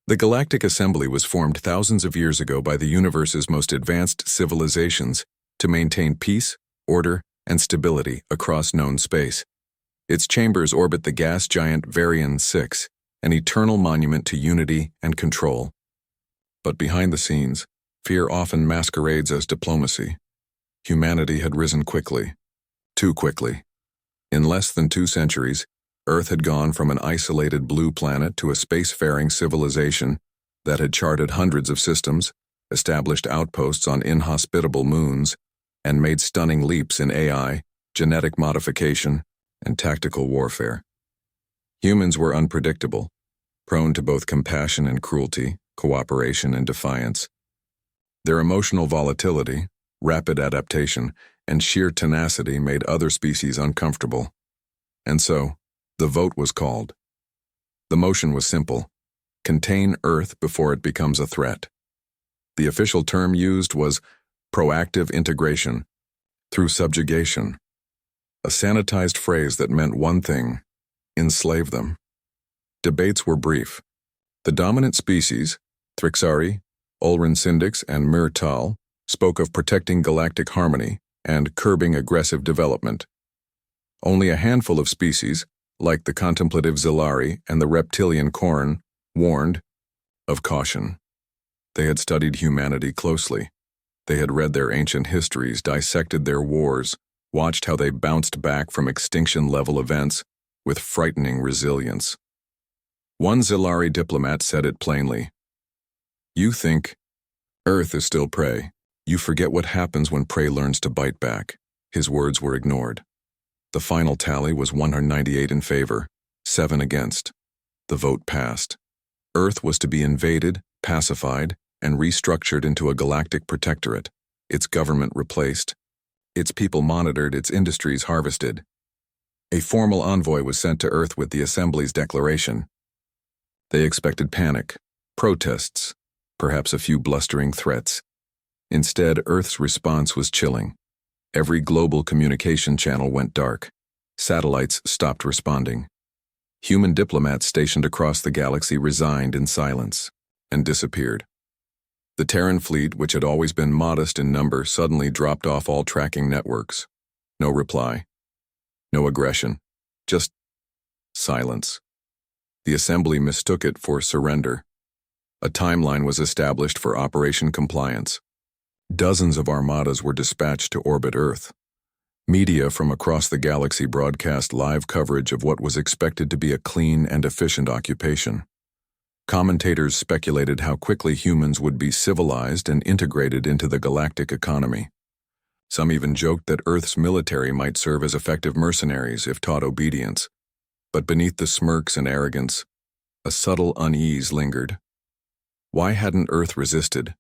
The Galactic Assembly was formed thousands of years ago by the universe's most advanced civilizations to maintain peace, order, and stability across known space. Its chambers orbit the gas giant Varian 6, an eternal monument to unity and control. But behind the scenes, fear often masquerades as diplomacy. Humanity had risen quickly. Too quickly. In less than 2 centuries, Earth had gone from an isolated blue planet to a spacefaring civilization that had charted hundreds of systems, established outposts on inhospitable moons, and made stunning leaps in AI, genetic modification, and tactical warfare. Humans were unpredictable, prone to both compassion and cruelty, cooperation and defiance. Their emotional volatility, rapid adaptation, and sheer tenacity made other species uncomfortable. And so, the vote was called. The motion was simple: contain Earth before it becomes a threat. The official term used was proactive integration through subjugation, a sanitized phrase that meant one thing: enslave them. Debates were brief. The dominant species, Thrixari, Ulran Syndix, and Myrtal, spoke of protecting galactic harmony and curbing aggressive development. Only a handful of species, like the contemplative Zilari and the reptilian Korn, warned of caution. They had studied humanity closely. They had read their ancient histories, dissected their wars, watched how they bounced back from extinction-level events with frightening resilience. One Zilari diplomat said it plainly: "You think Earth is still prey. You forget what happens when prey learns to bite back." His words were ignored. The final tally was 198 in favor, 7 against. The vote passed. Earth was to be invaded, pacified, and restructured into a galactic protectorate, its government replaced, its people monitored, its industries harvested. A formal envoy was sent to Earth with the Assembly's declaration. They expected panic, protests, perhaps a few blustering threats. Instead, Earth's response was chilling. Every global communication channel went dark. Satellites stopped responding. Human diplomats stationed across the galaxy resigned in silence and disappeared. The Terran fleet, which had always been modest in number, suddenly dropped off all tracking networks. No reply. No aggression. Just silence. The Assembly mistook it for surrender. A timeline was established for Operation Compliance. Dozens of armadas were dispatched to orbit Earth. Media from across the galaxy broadcast live coverage of what was expected to be a clean and efficient occupation. Commentators speculated how quickly humans would be civilized and integrated into the galactic economy. Some even joked that Earth's military might serve as effective mercenaries if taught obedience. But beneath the smirks and arrogance, a subtle unease lingered. Why hadn't Earth resisted?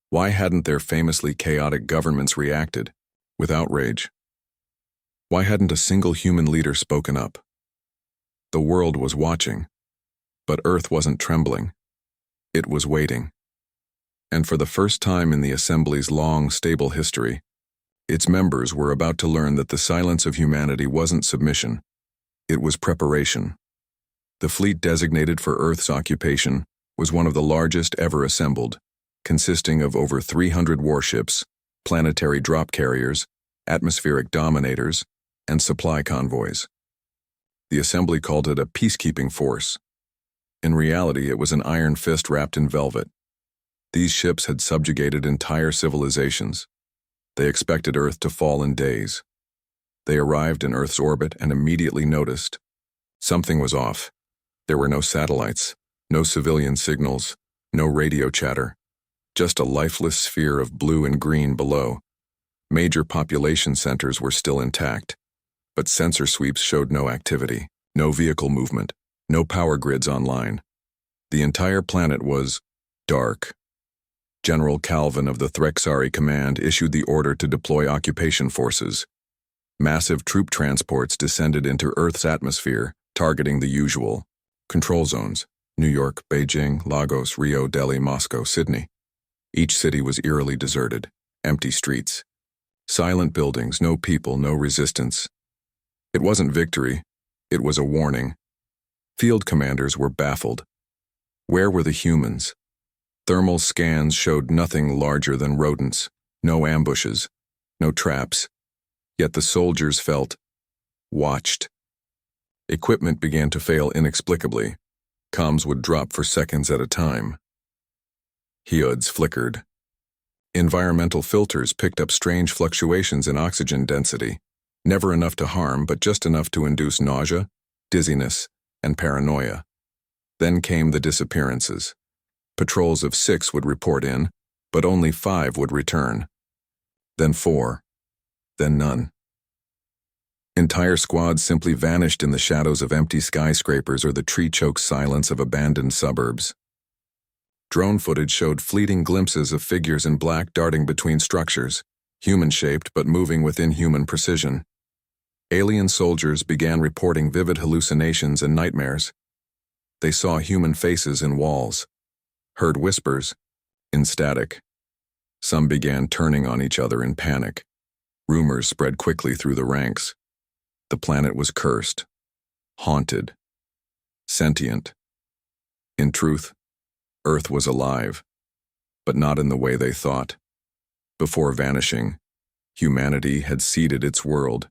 Why hadn't their famously chaotic governments reacted, with outrage? Why hadn't a single human leader spoken up? The world was watching, but Earth wasn't trembling. It was waiting. And for the first time in the Assembly's long, stable history, its members were about to learn that the silence of humanity wasn't submission. It was preparation. The fleet designated for Earth's occupation was one of the largest ever assembled, consisting of over 300 warships, planetary drop carriers, atmospheric dominators, and supply convoys. The Assembly called it a peacekeeping force. In reality, it was an iron fist wrapped in velvet. These ships had subjugated entire civilizations. They expected Earth to fall in days. They arrived in Earth's orbit and immediately noticed something was off. There were no satellites, no civilian signals, no radio chatter. Just a lifeless sphere of blue and green below. Major population centers were still intact, but sensor sweeps showed no activity, no vehicle movement, no power grids online. The entire planet was dark. General Calvin of the Thrixari Command issued the order to deploy occupation forces. Massive troop transports descended into Earth's atmosphere, targeting the usual control zones: New York, Beijing, Lagos, Rio, Delhi, Moscow, Sydney. Each city was eerily deserted, empty streets. Silent buildings, no people, no resistance. It wasn't victory, it was a warning. Field commanders were baffled. Where were the humans? Thermal scans showed nothing larger than rodents, no ambushes, no traps. Yet the soldiers felt watched. Equipment began to fail inexplicably. Comms would drop for seconds at a time. Diodes flickered. Environmental filters picked up strange fluctuations in oxygen density, never enough to harm, but just enough to induce nausea, dizziness, and paranoia. Then came the disappearances. Patrols of 6 would report in, but only 5 would return. Then 4. Then none. Entire squads simply vanished in the shadows of empty skyscrapers or the tree-choked silence of abandoned suburbs. Drone footage showed fleeting glimpses of figures in black darting between structures, human-shaped but moving with inhuman precision. Alien soldiers began reporting vivid hallucinations and nightmares. They saw human faces in walls, heard whispers, in static. Some began turning on each other in panic. Rumors spread quickly through the ranks. The planet was cursed, haunted, sentient. In truth, Earth was alive, but not in the way they thought. Before vanishing, humanity had seeded its world,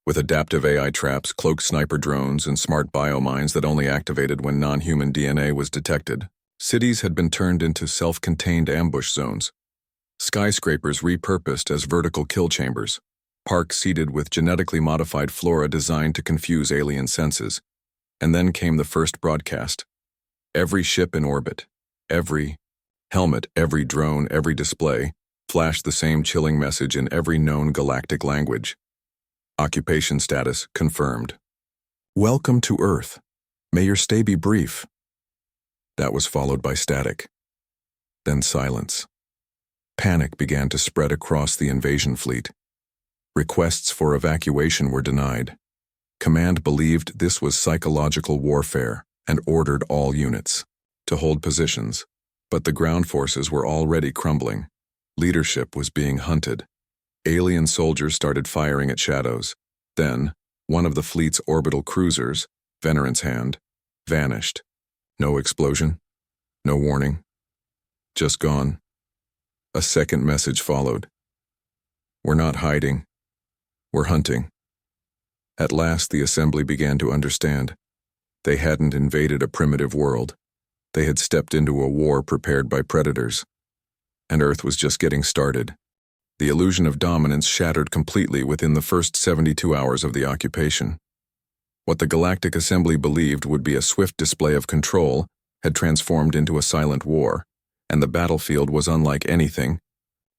with adaptive AI traps, cloaked sniper drones, and smart biomines that only activated when non-human DNA was detected. Cities had been turned into self-contained ambush zones, skyscrapers repurposed as vertical kill chambers, parks seeded with genetically modified flora designed to confuse alien senses. And then came the first broadcast. Every ship in orbit, every helmet, every drone, every display, flashed the same chilling message in every known galactic language. Occupation status confirmed. Welcome to Earth. May your stay be brief. That was followed by static. Then silence. Panic began to spread across the invasion fleet. Requests for evacuation were denied. Command believed this was psychological warfare and ordered all units to hold positions, but the ground forces were already crumbling. Leadership was being hunted. Alien soldiers started firing at shadows. Then, one of the fleet's orbital cruisers, Veneran's Hand, vanished. No explosion, no warning, just gone. A second message followed. We're not hiding, we're hunting. At last the assembly began to understand. They hadn't invaded a primitive world. They had stepped into a war prepared by predators. And Earth was just getting started. The illusion of dominance shattered completely within the first 72 hours of the occupation. What the Galactic Assembly believed would be a swift display of control had transformed into a silent war, and the battlefield was unlike anything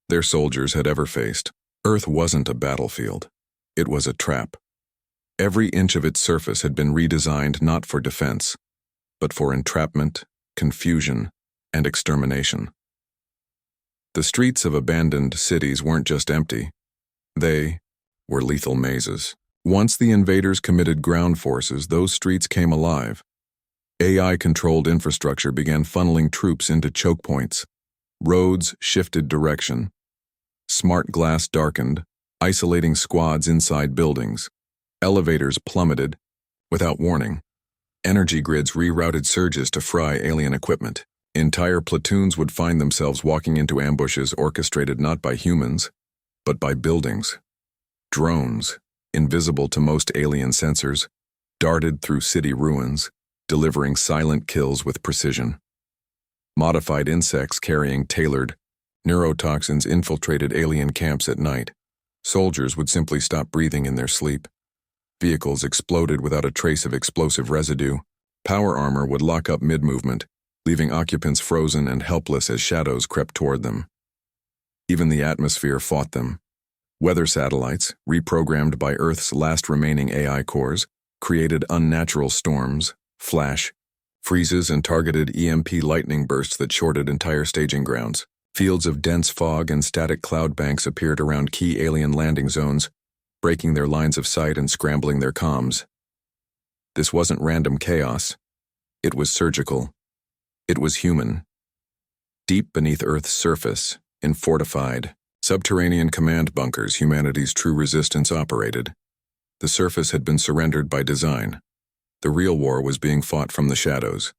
their soldiers had ever faced. Earth wasn't a battlefield. It was a trap. Every inch of its surface had been redesigned not for defense, but for entrapment, confusion, and extermination. The streets of abandoned cities weren't just empty. They were lethal mazes. Once the invaders committed ground forces, those streets came alive. AI-controlled infrastructure began funneling troops into choke points. Roads shifted direction. Smart glass darkened, isolating squads inside buildings. Elevators plummeted without warning. Energy grids rerouted surges to fry alien equipment. Entire platoons would find themselves walking into ambushes orchestrated not by humans, but by buildings. Drones, invisible to most alien sensors, darted through city ruins, delivering silent kills with precision. Modified insects carrying tailored neurotoxins infiltrated alien camps at night. Soldiers would simply stop breathing in their sleep. Vehicles exploded without a trace of explosive residue. Power armor would lock up mid-movement, leaving occupants frozen and helpless as shadows crept toward them. Even the atmosphere fought them. Weather satellites, reprogrammed by Earth's last remaining AI cores, created unnatural storms, flash, freezes, and targeted EMP lightning bursts that shorted entire staging grounds. Fields of dense fog and static cloud banks appeared around key alien landing zones, breaking their lines of sight and scrambling their comms. This wasn't random chaos. It was surgical. It was human. Deep beneath Earth's surface, in fortified, subterranean command bunkers, humanity's true resistance operated. The surface had been surrendered by design. The real war was being fought from the shadows.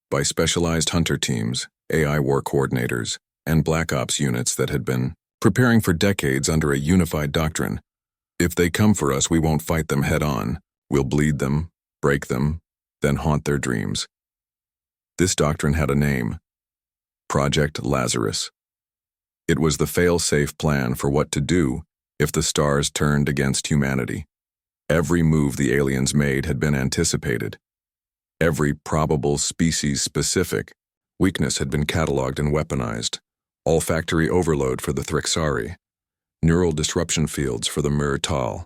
by specialized hunter teams, AI war coordinators, and Black Ops units that had been preparing for decades under a unified doctrine. If they come for us, we won't fight them head-on. We'll bleed them, break them, then haunt their dreams. This doctrine had a name: Project Lazarus. It was the fail-safe plan for what to do if the stars turned against humanity. Every move the aliens made had been anticipated. Every probable species-specific weakness had been cataloged and weaponized. Olfactory overload for the Thrixari, neural disruption fields for the Murtal,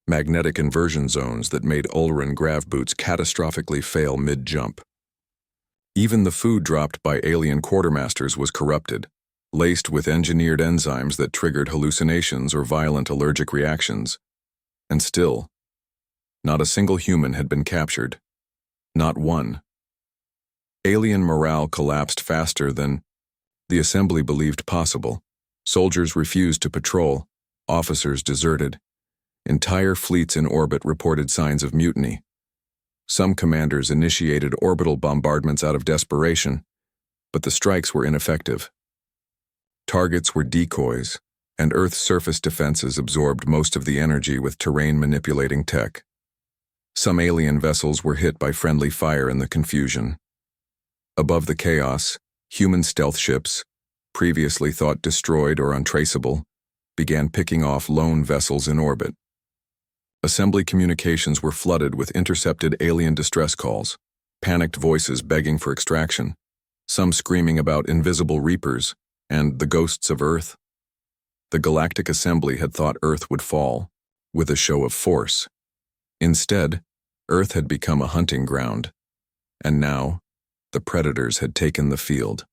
magnetic inversion zones that made Ulran grav boots catastrophically fail mid-jump. Even the food dropped by alien quartermasters was corrupted, laced with engineered enzymes that triggered hallucinations or violent allergic reactions. And still, not a single human had been captured. Not one. Alien morale collapsed faster than the Assembly believed possible. Soldiers refused to patrol, officers deserted. Entire fleets in orbit reported signs of mutiny. Some commanders initiated orbital bombardments out of desperation, but the strikes were ineffective. Targets were decoys, and Earth's surface defenses absorbed most of the energy with terrain-manipulating tech. Some alien vessels were hit by friendly fire in the confusion. Above the chaos, human stealth ships, previously thought destroyed or untraceable, began picking off lone vessels in orbit. Assembly communications were flooded with intercepted alien distress calls, panicked voices begging for extraction, some screaming about invisible reapers and the ghosts of Earth. The Galactic Assembly had thought Earth would fall, with a show of force. Instead, Earth had become a hunting ground, and now, the predators had taken the field.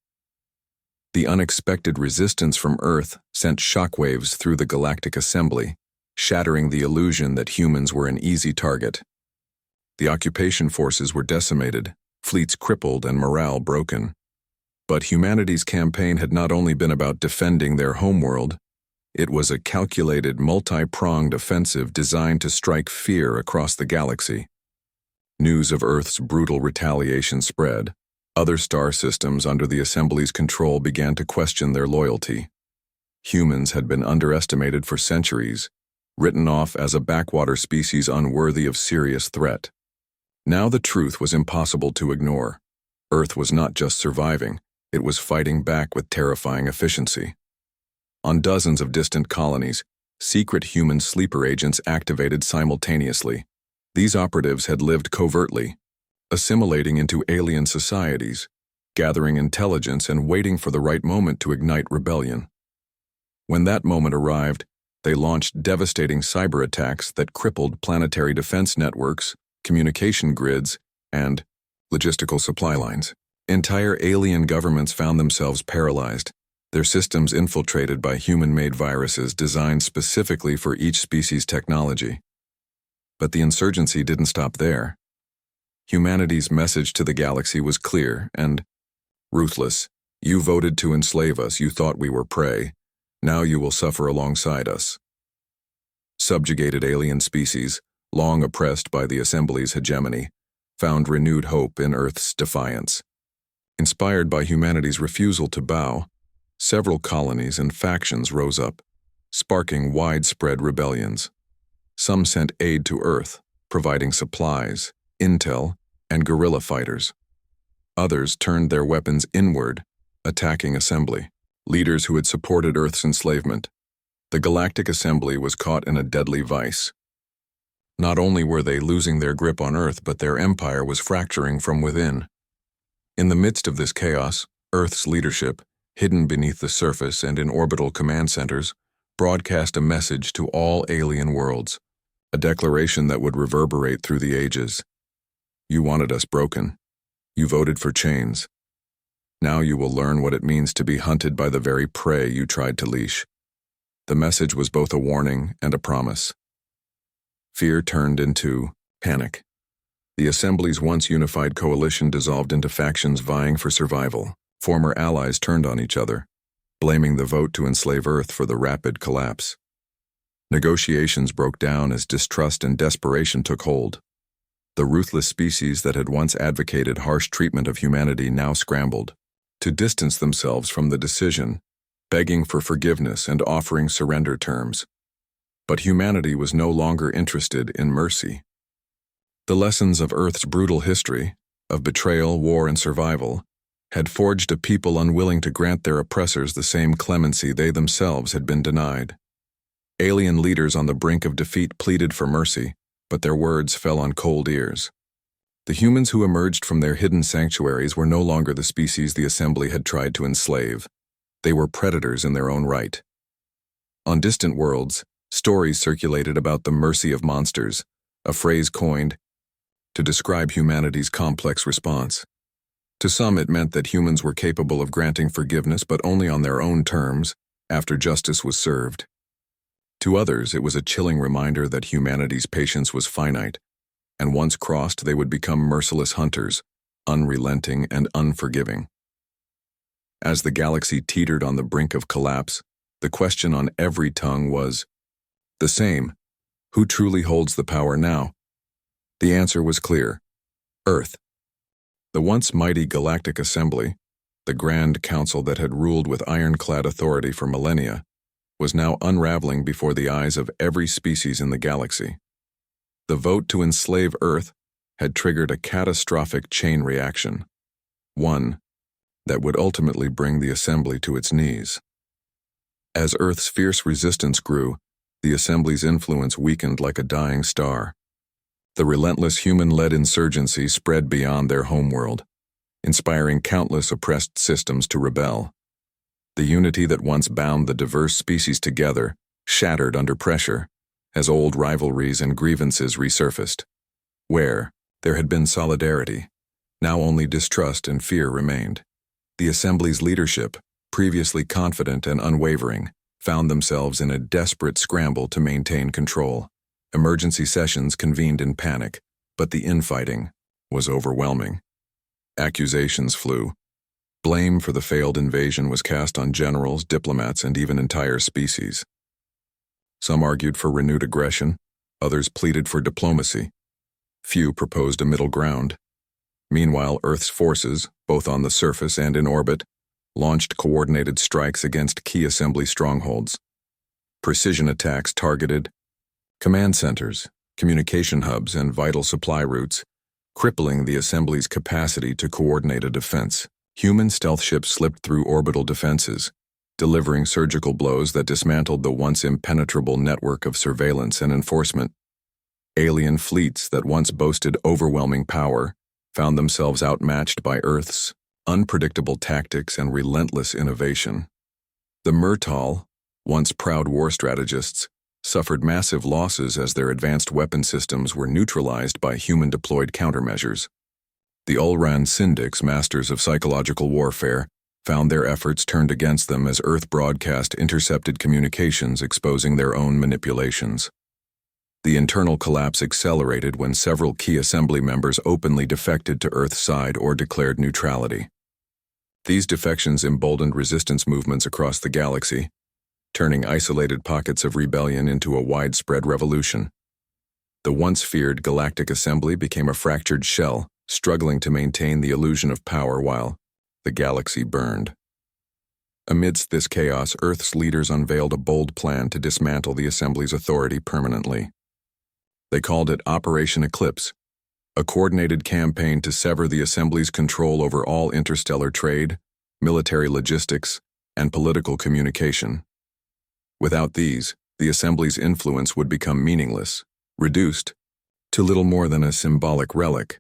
The unexpected resistance from Earth sent shockwaves through the Galactic Assembly, shattering the illusion that humans were an easy target. The occupation forces were decimated, fleets crippled, and morale broken. But humanity's campaign had not only been about defending their homeworld, it was a calculated, multi-pronged offensive designed to strike fear across the galaxy. News of Earth's brutal retaliation spread. Other star systems under the Assembly's control began to question their loyalty. Humans had been underestimated for centuries, written off as a backwater species unworthy of serious threat. Now the truth was impossible to ignore. Earth was not just surviving, it was fighting back with terrifying efficiency. On dozens of distant colonies, secret human sleeper agents activated simultaneously. These operatives had lived covertly, assimilating into alien societies, gathering intelligence and waiting for the right moment to ignite rebellion. When that moment arrived, they launched devastating cyber attacks that crippled planetary defense networks, communication grids, and logistical supply lines. Entire alien governments found themselves paralyzed, their systems infiltrated by human-made viruses designed specifically for each species' technology. But the insurgency didn't stop there. Humanity's message to the galaxy was clear and ruthless. You voted to enslave us, you thought we were prey. Now you will suffer alongside us. Subjugated alien species, long oppressed by the Assembly's hegemony, found renewed hope in Earth's defiance. Inspired by humanity's refusal to bow, several colonies and factions rose up, sparking widespread rebellions. Some sent aid to Earth, providing supplies, intel, and guerrilla fighters. Others turned their weapons inward, attacking Assembly, leaders who had supported Earth's enslavement. The Galactic Assembly was caught in a deadly vice. Not only were they losing their grip on Earth, but their empire was fracturing from within. In the midst of this chaos, Earth's leadership, hidden beneath the surface and in orbital command centers, broadcast a message to all alien worlds, a declaration that would reverberate through the ages. You wanted us broken. You voted for chains. Now you will learn what it means to be hunted by the very prey you tried to leash. The message was both a warning and a promise. Fear turned into panic. The Assembly's once unified coalition dissolved into factions vying for survival. Former allies turned on each other, blaming the vote to enslave Earth for the rapid collapse. Negotiations broke down as distrust and desperation took hold. The ruthless species that had once advocated harsh treatment of humanity now scrambled to distance themselves from the decision, begging for forgiveness and offering surrender terms. But humanity was no longer interested in mercy. The lessons of Earth's brutal history, of betrayal, war, and survival, had forged a people unwilling to grant their oppressors the same clemency they themselves had been denied. Alien leaders on the brink of defeat pleaded for mercy, but their words fell on cold ears. The humans who emerged from their hidden sanctuaries were no longer the species the Assembly had tried to enslave. They were predators in their own right. On distant worlds, stories circulated about the mercy of monsters, a phrase coined to describe humanity's complex response. To some, it meant that humans were capable of granting forgiveness, but only on their own terms, after justice was served. To others, it was a chilling reminder that humanity's patience was finite, and once crossed, they would become merciless hunters, unrelenting and unforgiving. As the galaxy teetered on the brink of collapse, the question on every tongue was the same: who truly holds the power now? The answer was clear: Earth. The once mighty Galactic Assembly, the Grand Council that had ruled with ironclad authority for millennia, was now unraveling before the eyes of every species in the galaxy. The vote to enslave Earth had triggered a catastrophic chain reaction, one that would ultimately bring the Assembly to its knees. As Earth's fierce resistance grew, the Assembly's influence weakened like a dying star. The relentless human-led insurgency spread beyond their homeworld, inspiring countless oppressed systems to rebel. The unity that once bound the diverse species together shattered under pressure as old rivalries and grievances resurfaced. Where there had been solidarity, now only distrust and fear remained. The Assembly's leadership, previously confident and unwavering, found themselves in a desperate scramble to maintain control. Emergency sessions convened in panic, but the infighting was overwhelming. Accusations flew. Blame for the failed invasion was cast on generals, diplomats, and even entire species. Some argued for renewed aggression, others pleaded for diplomacy. Few proposed a middle ground. Meanwhile, Earth's forces, both on the surface and in orbit, launched coordinated strikes against key Assembly strongholds. Precision attacks targeted command centers, communication hubs, and vital supply routes, crippling the Assembly's capacity to coordinate a defense. Human stealth ships slipped through orbital defenses, delivering surgical blows that dismantled the once impenetrable network of surveillance and enforcement. Alien fleets that once boasted overwhelming power found themselves outmatched by Earth's unpredictable tactics and relentless innovation. The Murtal, once proud war strategists, suffered massive losses as their advanced weapon systems were neutralized by human-deployed countermeasures. The Ulran Syndics, masters of psychological warfare, found their efforts turned against them as Earth broadcast intercepted communications exposing their own manipulations. The internal collapse accelerated when several key Assembly members openly defected to Earth's side or declared neutrality. These defections emboldened resistance movements across the galaxy, turning isolated pockets of rebellion into a widespread revolution. The once feared Galactic Assembly became a fractured shell, struggling to maintain the illusion of power while the galaxy burned. Amidst this chaos, Earth's leaders unveiled a bold plan to dismantle the Assembly's authority permanently. They called it Operation Eclipse, a coordinated campaign to sever the Assembly's control over all interstellar trade, military logistics, and political communication. Without these, the Assembly's influence would become meaningless, reduced to little more than a symbolic relic.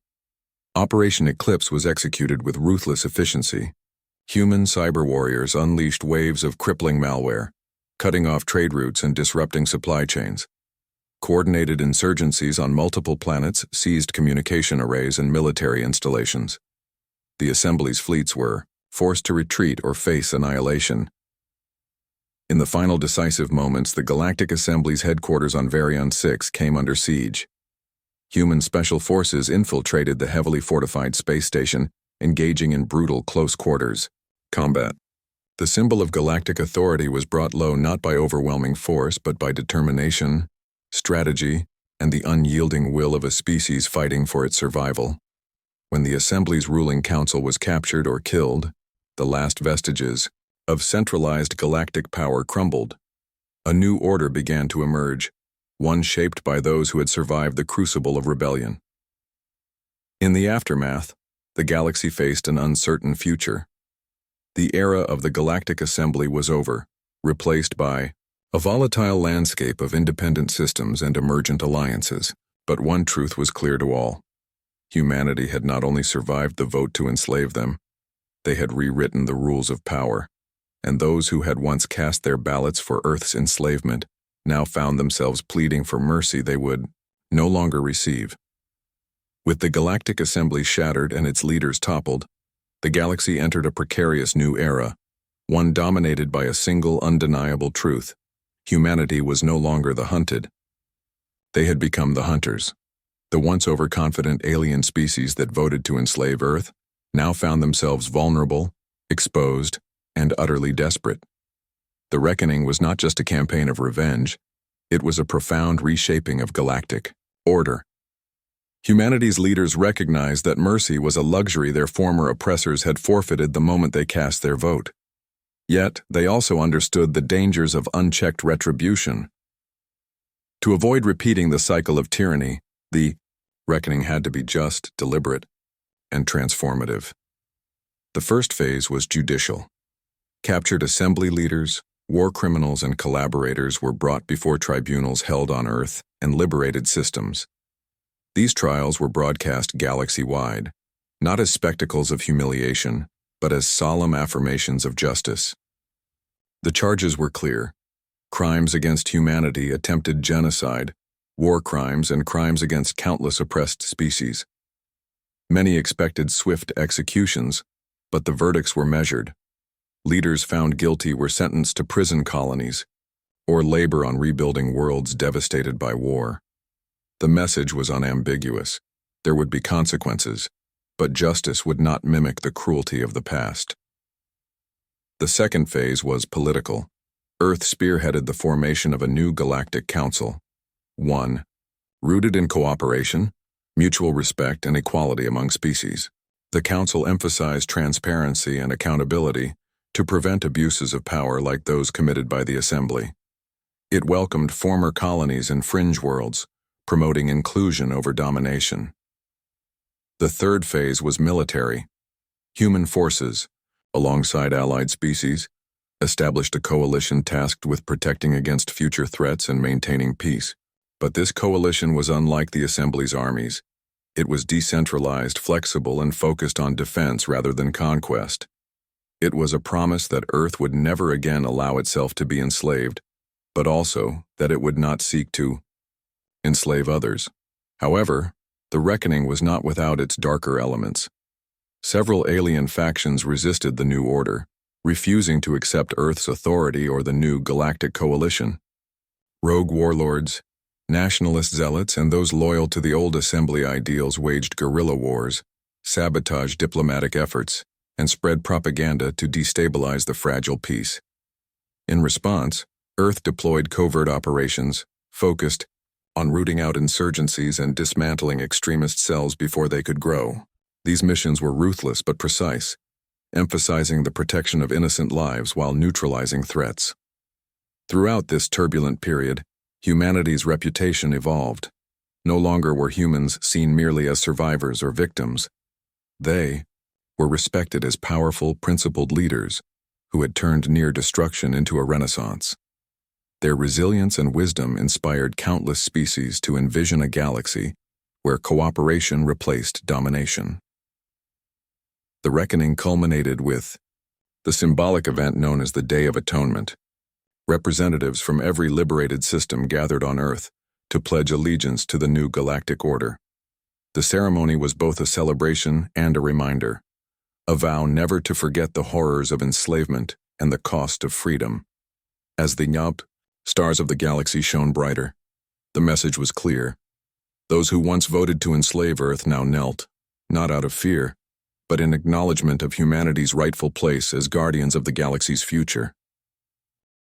Operation Eclipse was executed with ruthless efficiency. Human cyber warriors unleashed waves of crippling malware, cutting off trade routes and disrupting supply chains. Coordinated insurgencies on multiple planets seized communication arrays and military installations. The Assembly's fleets were forced to retreat or face annihilation. In the final decisive moments, the Galactic Assembly's headquarters on Varian 6 came under siege. Human special forces infiltrated the heavily fortified space station, engaging in brutal close-quarters combat. The symbol of galactic authority was brought low not by overwhelming force but by determination, strategy, and the unyielding will of a species fighting for its survival. When the Assembly's ruling council was captured or killed, the last vestiges of centralized galactic power crumbled. A new order began to emerge, one shaped by those who had survived the crucible of rebellion. In the aftermath, the galaxy faced an uncertain future. The era of the Galactic Assembly was over, replaced by a volatile landscape of independent systems and emergent alliances. But one truth was clear to all. Humanity had not only survived the vote to enslave them, they had rewritten the rules of power, and those who had once cast their ballots for Earth's enslavement now found themselves pleading for mercy they would no longer receive. With the Galactic Assembly shattered and its leaders toppled, the galaxy entered a precarious new era, one dominated by a single undeniable truth. Humanity was no longer the hunted. They had become the hunters. The once overconfident alien species that voted to enslave Earth now found themselves vulnerable, exposed, and utterly desperate. The reckoning was not just a campaign of revenge, it was a profound reshaping of galactic order. Humanity's leaders recognized that mercy was a luxury their former oppressors had forfeited the moment they cast their vote. Yet, they also understood the dangers of unchecked retribution. To avoid repeating the cycle of tyranny, the reckoning had to be just, deliberate, and transformative. The first phase was judicial. Captured assembly leaders, war criminals, and collaborators were brought before tribunals held on Earth and liberated systems. These trials were broadcast galaxy-wide, not as spectacles of humiliation, but as solemn affirmations of justice. The charges were clear: crimes against humanity, attempted genocide, war crimes, and crimes against countless oppressed species. Many expected swift executions, but the verdicts were measured. Leaders found guilty were sentenced to prison colonies or labor on rebuilding worlds devastated by war. The message was unambiguous. There would be consequences, but justice would not mimic the cruelty of the past. The second phase was political. Earth spearheaded the formation of a new Galactic Council. One, rooted in cooperation, mutual respect, and equality among species. The Council emphasized transparency and accountability to prevent abuses of power like those committed by the Assembly. It welcomed former colonies and fringe worlds, promoting inclusion over domination. The third phase was military. Human forces, alongside allied species, established a coalition tasked with protecting against future threats and maintaining peace. But this coalition was unlike the Assembly's armies. It was decentralized, flexible, and focused on defense rather than conquest. It was a promise that Earth would never again allow itself to be enslaved, but also that it would not seek to enslave others. However, the reckoning was not without its darker elements. Several alien factions resisted the new order, refusing to accept Earth's authority or the new galactic coalition. Rogue warlords, nationalist zealots, and those loyal to the old Assembly ideals waged guerrilla wars, sabotaged diplomatic efforts, and spread propaganda to destabilize the fragile peace. In response, Earth deployed covert operations, focused on rooting out insurgencies and dismantling extremist cells before they could grow. These missions were ruthless but precise, emphasizing the protection of innocent lives while neutralizing threats. Throughout this turbulent period, humanity's reputation evolved. No longer were humans seen merely as survivors or victims. They were respected as powerful, principled leaders who had turned near destruction into a renaissance. Their resilience and wisdom inspired countless species to envision a galaxy where cooperation replaced domination. The reckoning culminated with the symbolic event known as the Day of Atonement. Representatives from every liberated system gathered on Earth to pledge allegiance to the new galactic order. The ceremony was both a celebration and a reminder, a vow never to forget the horrors of enslavement and the cost of freedom. As the stars of the galaxy shone brighter, the message was clear. Those who once voted to enslave Earth now knelt, not out of fear, but in acknowledgement of humanity's rightful place as guardians of the galaxy's future.